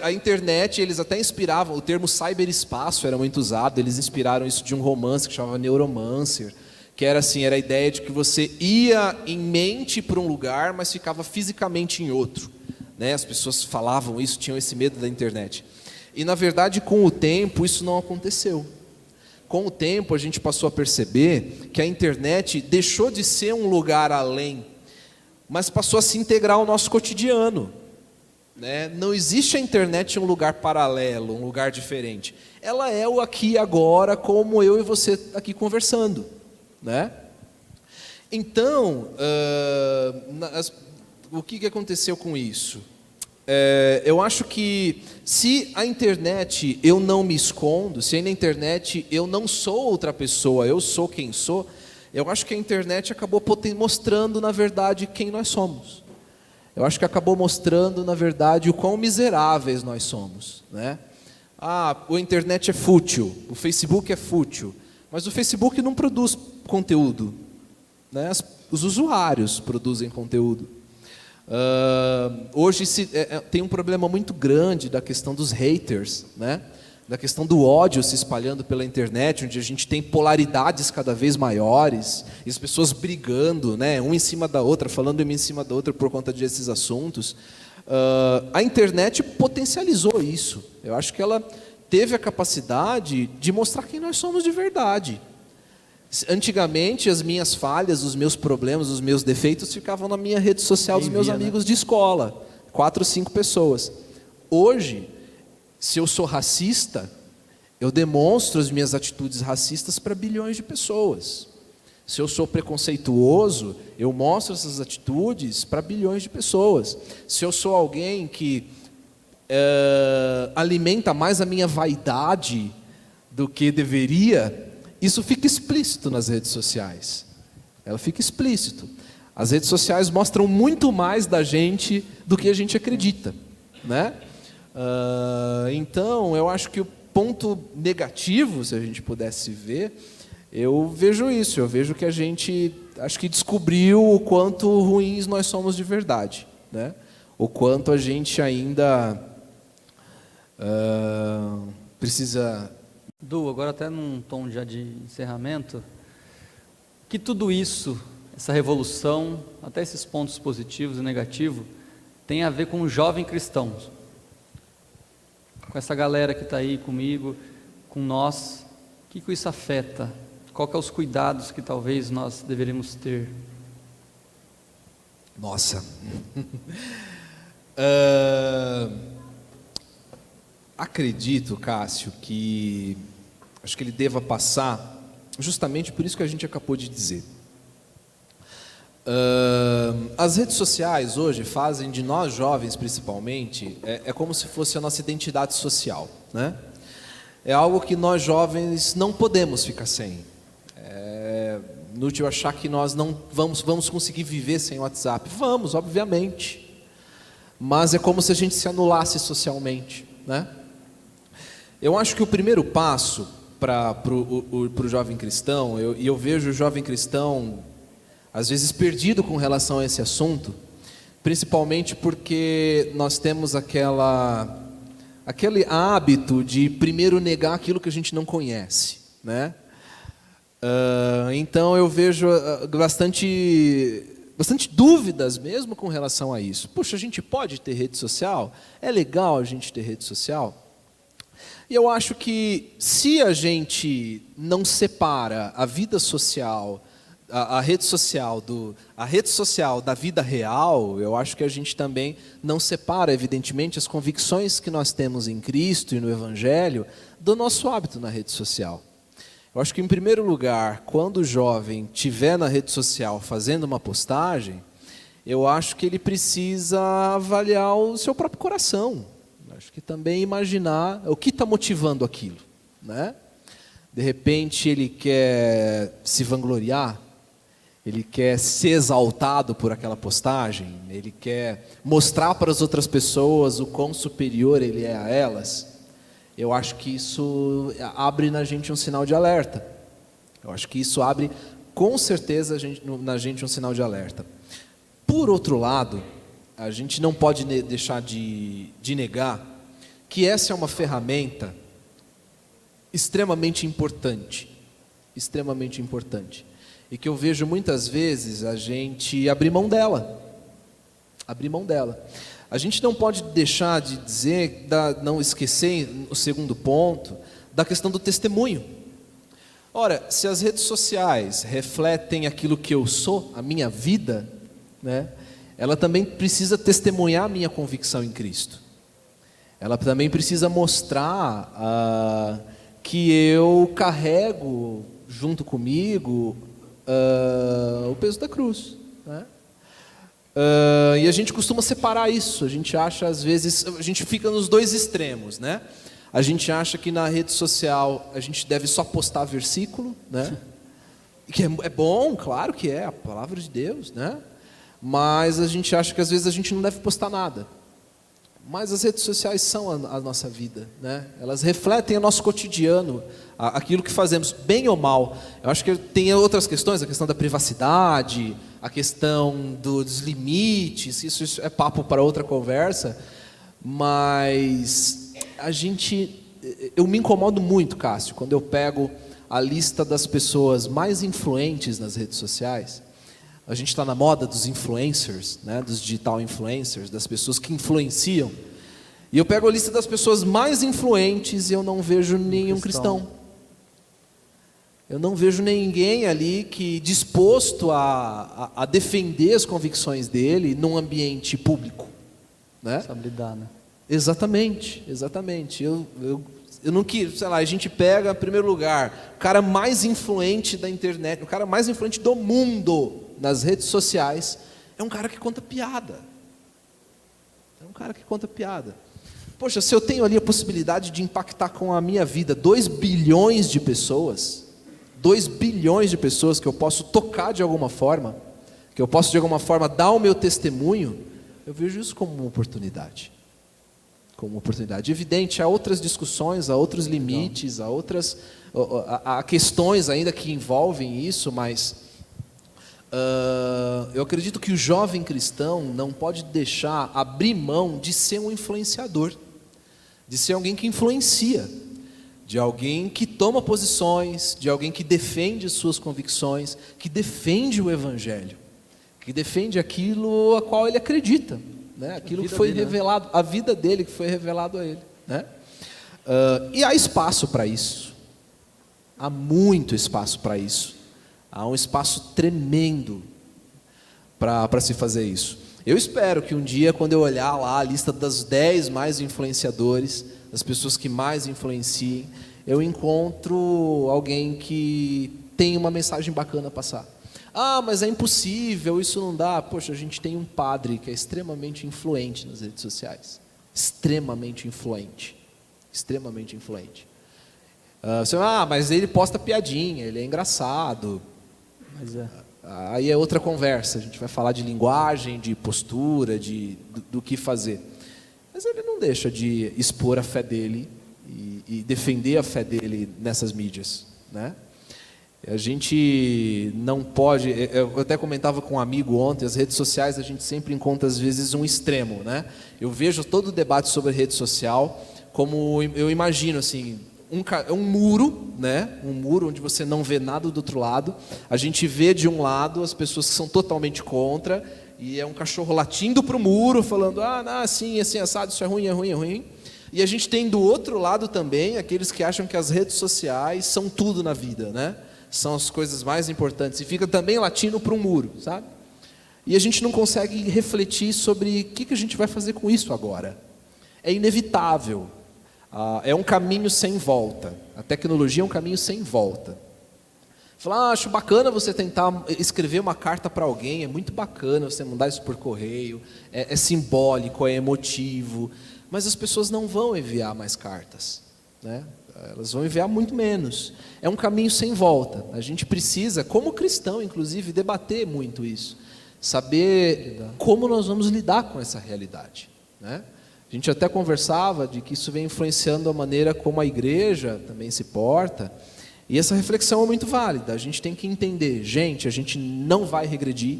A internet, eles até inspiravam, o termo cyberespaço era muito usado, eles inspiraram isso de um romance que chamava Neuromancer, que era assim, era a ideia de que você ia em mente para um lugar, mas ficava fisicamente em outro, né? As pessoas falavam isso, tinham esse medo da internet. E na verdade, com o tempo, isso não aconteceu. Com o tempo, a gente passou a perceber que a internet deixou de ser um lugar além, mas passou a se integrar ao nosso cotidiano. Né? Não existe a internet um lugar paralelo, um lugar diferente. Ela é o aqui e agora, como eu e você aqui conversando, né? Então, o que aconteceu com isso? Eu acho que se a internet eu não me escondo, se na internet eu não sou outra pessoa, eu sou quem sou, eu acho que a internet acabou mostrando, na verdade, quem nós somos. Eu acho que acabou mostrando, na verdade, o quão miseráveis nós somos, né? A internet é fútil, o Facebook é fútil, mas o Facebook não produz conteúdo, né? Os usuários produzem conteúdo. Hoje tem um problema muito grande da questão dos haters, né? Da questão do ódio se espalhando pela internet, onde a gente tem polaridades cada vez maiores, e as pessoas brigando, né, uma em cima da outra, falando uma em cima da outra por conta desses assuntos. A internet potencializou isso. Eu acho que ela teve a capacidade de mostrar quem nós somos de verdade. Antigamente, as minhas falhas, os meus problemas, os meus defeitos ficavam na minha rede social dos meus amigos de escola, 4 ou 5 pessoas. Hoje, se eu sou racista, eu demonstro as minhas atitudes racistas para bilhões de pessoas. Se eu sou preconceituoso, eu mostro essas atitudes para bilhões de pessoas. Se eu sou alguém que alimenta mais a minha vaidade do que deveria, isso fica explícito nas redes sociais. Ela fica explícito. As redes sociais mostram muito mais da gente do que a gente acredita, né? Então, eu acho que o ponto negativo, se a gente pudesse ver, eu vejo isso. Eu vejo que a gente, acho que descobriu o quanto ruins nós somos de verdade, né? O quanto a gente ainda precisa... Du, agora até num tom já de encerramento, que tudo isso, essa revolução, até esses pontos positivos e negativos, tem a ver com o jovem cristão, com essa galera que está aí comigo, com nós. O que isso afeta? Qual que é os cuidados que talvez nós deveríamos ter? Nossa. Acredito, Cássio, que acho que ele deva passar justamente por isso que a gente acabou de dizer. As redes sociais hoje fazem de nós jovens, principalmente, é como se fosse a nossa identidade social, né? É algo que nós jovens não podemos ficar sem. É inútil achar que nós não vamos conseguir viver sem o WhatsApp. Vamos, obviamente. Mas é como se a gente se anulasse socialmente, né? Eu acho que o primeiro passo para o jovem cristão, e eu vejo o jovem cristão às vezes perdido com relação a esse assunto, principalmente porque nós temos aquele hábito de primeiro negar aquilo que a gente não conhece, né? Então eu vejo bastante dúvidas mesmo com relação a isso. Puxa, a gente pode ter rede social? É legal a gente ter rede social? E eu acho que se a gente não separa a vida social, a rede social da vida real, eu acho que a gente também não separa, evidentemente, as convicções que nós temos em Cristo e no Evangelho do nosso hábito na rede social. Eu acho que, em primeiro lugar, quando o jovem estiver na rede social fazendo uma postagem, eu acho que ele precisa avaliar o seu próprio coração. Eu acho que também imaginar o que está motivando aquilo, né? De repente ele quer se vangloriar, ele quer ser exaltado por aquela postagem, ele quer mostrar para as outras pessoas o quão superior ele é a elas. Eu acho que isso abre na gente um sinal de alerta. Eu acho que isso abre, com certeza, na gente um sinal de alerta. Por outro lado, a gente não pode deixar de negar que essa é uma ferramenta extremamente importante, e que eu vejo muitas vezes a gente abrir mão dela. A gente não pode deixar de dizer, não esquecer o segundo ponto, da questão do testemunho. Ora, se as redes sociais refletem aquilo que eu sou, a minha vida, né, ela também precisa testemunhar a minha convicção em Cristo. Ela também precisa mostrar que eu carrego junto comigo o peso da cruz, né? E a gente costuma separar isso. A gente acha, às vezes, a gente fica nos dois extremos, né? A gente acha que na rede social a gente deve só postar versículo, né? Que é bom, claro que é, a palavra de Deus, né? Mas a gente acha que às vezes a gente não deve postar nada. Mas as redes sociais são a nossa vida, né? Elas refletem o nosso cotidiano, aquilo que fazemos, bem ou mal. Eu acho que tem outras questões, a questão da privacidade, a questão dos limites, isso é papo para outra conversa, mas eu me incomodo muito, Cássio, quando eu pego a lista das pessoas mais influentes nas redes sociais. A gente está na moda dos influencers, né, dos digital influencers, das pessoas que influenciam. E eu pego a lista das pessoas mais influentes e eu não vejo nenhum cristão. Eu não vejo ninguém ali que disposto a defender as convicções dele num ambiente público, né? Sabe lidar, né? Exatamente. Eu não quis, sei lá, a gente pega, em primeiro lugar, o cara mais influente da internet, o cara mais influente do mundo nas redes sociais, é um cara que conta piada. É um cara que conta piada. Poxa, se eu tenho ali a possibilidade de impactar com a minha vida 2 bilhões de pessoas, 2 bilhões de pessoas que eu posso tocar de alguma forma, que eu posso de alguma forma dar o meu testemunho, eu vejo isso como uma oportunidade. Como uma oportunidade. Evidente, há outras discussões, há outros limites, há questões ainda que envolvem isso, mas eu acredito que o jovem cristão não pode deixar abrir mão de ser um influenciador, de ser alguém que influencia, de alguém que toma posições, de alguém que defende suas convicções, que defende o Evangelho, que defende aquilo a qual ele acredita, né? Aquilo que foi revelado, a vida dele que foi revelado a ele, né? E há espaço para isso, há muito espaço para isso, há um espaço tremendo para se fazer isso. Eu espero que um dia, quando eu olhar lá a lista das 10 mais influenciadores, das pessoas que mais influenciem, eu encontro alguém que tem uma mensagem bacana a passar. Ah, mas é impossível, isso não dá. Poxa, a gente tem um padre que é extremamente influente nas redes sociais. Extremamente influente. Extremamente influente. Mas ele posta piadinha, ele é engraçado. Mas aí é outra conversa, a gente vai falar de linguagem, de postura, do que fazer. Mas ele não deixa de expor a fé dele e defender a fé dele nessas mídias, né? A gente não pode, eu até comentava com um amigo ontem, as redes sociais a gente sempre encontra às vezes um extremo, né? Eu vejo todo o debate sobre rede social como, eu imagino assim, um muro, né? Um muro onde você não vê nada do outro lado. A gente vê de um lado as pessoas que são totalmente contra, e é um cachorro latindo para o muro, falando, assim, assado, isso é ruim, é ruim, é ruim. E a gente tem do outro lado também aqueles que acham que as redes sociais são tudo na vida, né? São as coisas mais importantes, e fica também latindo para um muro, sabe? E a gente não consegue refletir sobre o que a gente vai fazer com isso agora. É inevitável. É um caminho sem volta. A tecnologia é um caminho sem volta. Falar, acho bacana você tentar escrever uma carta para alguém, é muito bacana você mandar isso por correio, é simbólico, é emotivo, mas as pessoas não vão enviar mais cartas, né? Elas vão enviar muito menos. É um caminho sem volta. A gente precisa, como cristão, inclusive, debater muito isso. Saber como nós vamos lidar com essa realidade, né? A gente até conversava de que isso vem influenciando a maneira como a igreja também se porta. E essa reflexão é muito válida. A gente tem que entender, gente, a gente não vai regredir,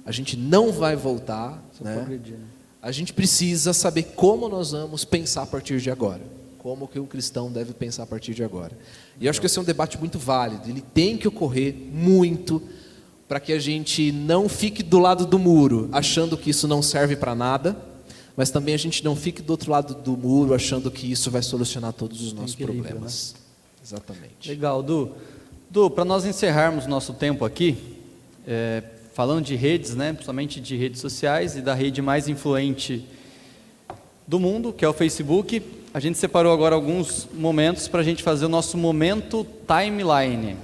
a gente não vai voltar, né? A gente precisa saber como nós vamos pensar a partir de agora. Como que um cristão deve pensar a partir de agora. E eu acho que esse é um debate muito válido. Ele tem que ocorrer muito para que a gente não fique do lado do muro, achando que isso não serve para nada, mas também a gente não fique do outro lado do muro, achando que isso vai solucionar todos os nossos problemas. Né? Exatamente. Legal, Du. Du, para nós encerrarmos nosso tempo aqui, falando de redes, né, principalmente de redes sociais e da rede mais influente do mundo, que é o Facebook, a gente separou agora alguns momentos para a gente fazer o nosso momento timeline.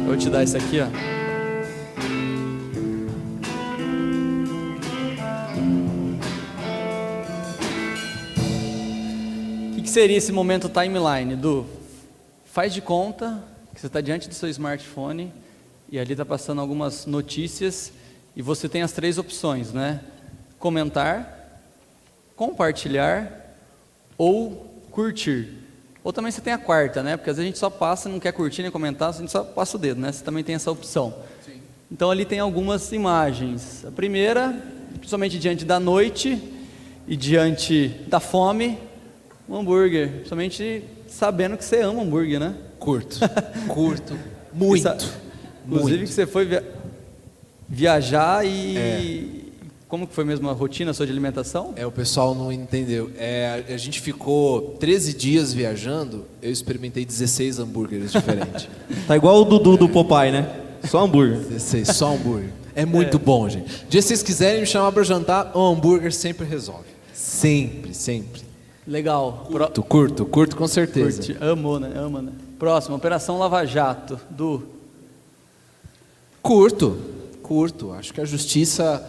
Vou te dar isso aqui, ó. O que seria esse momento timeline, Du? Faz de conta que você está diante do seu smartphone e ali está passando algumas notícias e você tem as 3 opções, né? Comentar, compartilhar ou curtir. Ou também você tem a quarta, né? Porque às vezes a gente só passa, não quer curtir nem comentar, a gente só passa o dedo, né? Você também tem essa opção. Sim. Então ali tem algumas imagens. A primeira, principalmente diante da noite e diante da fome, um hambúrguer. Principalmente sabendo que você ama hambúrguer, né? Curto. Muito. Inclusive muito. Que você foi viajar e... Como que foi mesmo a rotina sua de alimentação? O pessoal não entendeu. A gente ficou 13 dias viajando, eu experimentei 16 hambúrgueres diferentes. Tá igual o Dudu do Popeye, né? Só hambúrguer. 16, só hambúrguer. É muito bom, gente. Dia se vocês quiserem me chamar para jantar, o hambúrguer sempre resolve. Sempre, sempre. Legal. Curto com certeza. Curte. Amou, né? Ama, né? Próximo, Operação Lava Jato. Curto. Acho que a justiça,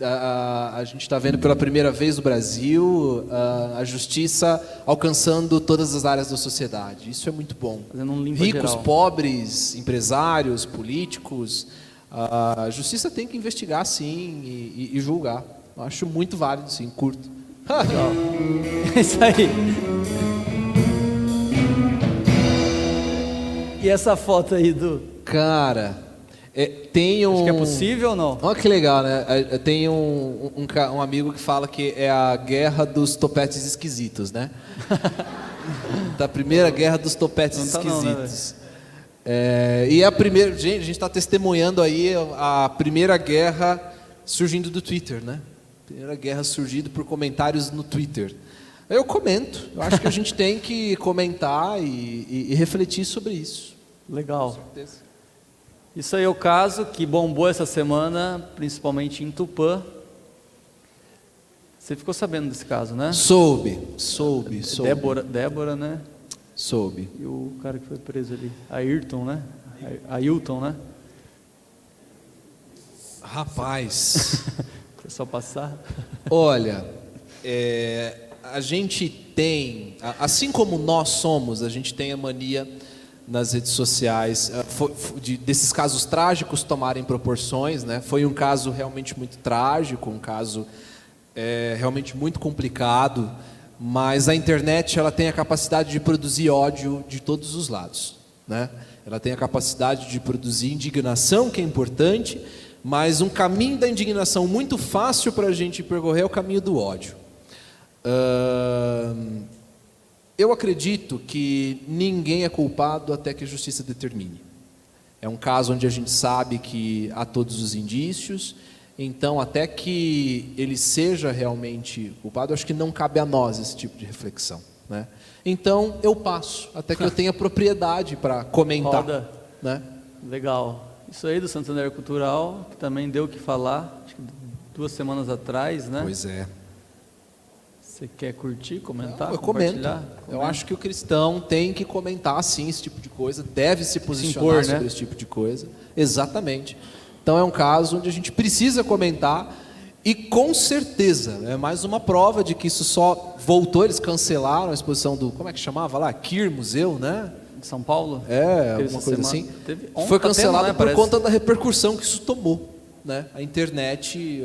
a gente está vendo pela primeira vez no Brasil, a justiça alcançando todas as áreas da sociedade. Isso é muito bom. Fazendo um limpa Ricos, geral. pobres, empresários, políticos. A justiça tem que investigar, sim, e julgar. Eu acho muito válido, sim, curto. Legal. Isso aí. E essa foto aí Cara, tem um... Acho que é possível ou não? Olha que legal, né? Tem um amigo que fala que é a guerra dos topetes esquisitos, né? Da primeira guerra dos topetes esquisitos. E a primeira... Gente, a gente está testemunhando aí a primeira guerra surgindo do Twitter, né? Primeira guerra surgindo por comentários no Twitter. Eu comento. Eu acho que a gente tem que comentar e refletir sobre isso. Legal. Com certeza. Isso aí é o caso que bombou essa semana, principalmente em Tupã. Você ficou sabendo desse caso, né? Soube. Débora, né? Soube. E o cara que foi preso ali, Ayrton, né? Ailton, né? Rapaz. Foi só passar. Olha, a gente tem, assim como nós somos, a gente tem a mania nas redes sociais desses casos trágicos tomarem proporções, né? Foi um caso realmente muito trágico, um caso realmente muito complicado, mas a internet ela tem a capacidade de produzir ódio de todos os lados, né? Ela tem a capacidade de produzir indignação, que é importante, mas um caminho da indignação muito fácil para a gente percorrer é o caminho do ódio. Eu acredito que ninguém é culpado até que a justiça determine. É um caso onde a gente sabe que há todos os indícios, então até que ele seja realmente culpado, acho que não cabe a nós esse tipo de reflexão, né? Então eu passo, até que eu tenha propriedade para comentar. Roda. Né? Legal. Isso aí do Santander Cultural, que também deu o que falar, acho que 2 semanas atrás, né? Pois é. Você quer curtir, comentar? Eu comento. Comenta. Eu acho que o cristão tem que comentar, sim, esse tipo de coisa, deve se posicionar sobre esse tipo de coisa. Exatamente. Então é um caso onde a gente precisa comentar e com certeza é mais uma prova de que isso só voltou, eles cancelaram a exposição do, como é que chamava lá? Queer Museu, né? De São Paulo? Alguma coisa assim. Foi cancelado por conta da repercussão que isso tomou. Né? A internet,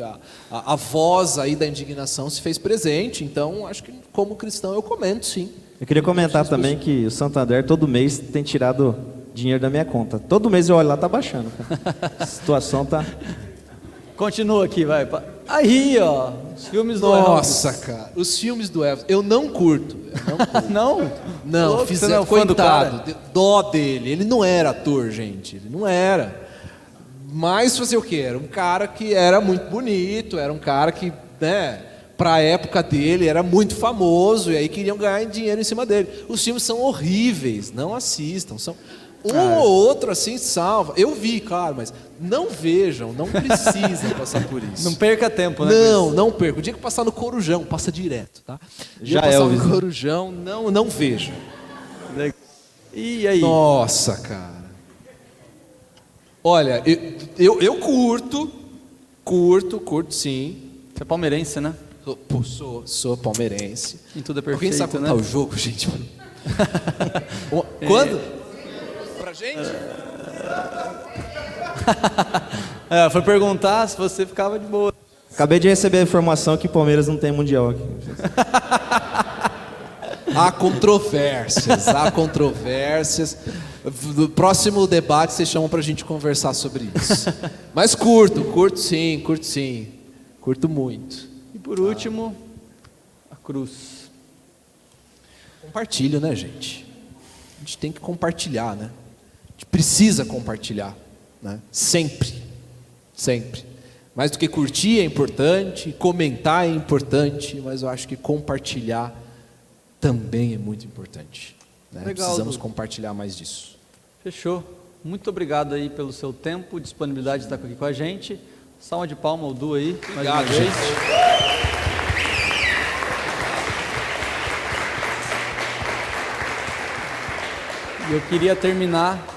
a voz aí da indignação se fez presente, então acho que como cristão eu comento, sim. Eu queria comentar também que o Santander todo mês tem tirado dinheiro da minha conta. Todo mês eu olho lá, tá baixando. A situação tá... Continua aqui, vai. Aí, ó, os filmes do Nossa, Elvis. cara, os filmes do Elvis, eu não curto. Não? Não, fizeram, coitado, dó dele, ele não era ator, gente, ele não era. Mas fazer o quê? Era um cara que era muito bonito, era um cara que, né, para a época dele era muito famoso, e aí queriam ganhar dinheiro em cima dele. Os filmes são horríveis, não assistam, são ou outro assim salva. Eu vi, claro, mas não vejam, não precisam passar por isso. Não perca tempo, né? Não perca. O dia que passar no Corujão, passa direto, tá? Já passar é no Corujão, não vejam. E aí? Nossa, cara. Olha, eu curto sim. Você é palmeirense, né? Sou palmeirense. Em tudo é perfeito, alguém sabe contar né? o jogo, gente? Quando? Pra gente? Foi perguntar se você ficava de boa. Acabei de receber a informação que o Palmeiras não tem mundial aqui. Há controvérsias. No próximo debate vocês chamam pra gente conversar sobre isso. Mas curto sim. Curto muito. E por último, a cruz. Compartilho, né, gente? A gente tem que compartilhar, né? A gente precisa compartilhar, né? Sempre. Mais do que curtir é importante, comentar é importante, mas eu acho que compartilhar também é muito importante, né? Legal, Precisamos compartilhar mais disso. Fechou. muito obrigado aí pelo seu tempo, disponibilidade de estar aqui com a gente. Salva de palma ao Du aí, mais uma vez. E eu queria terminar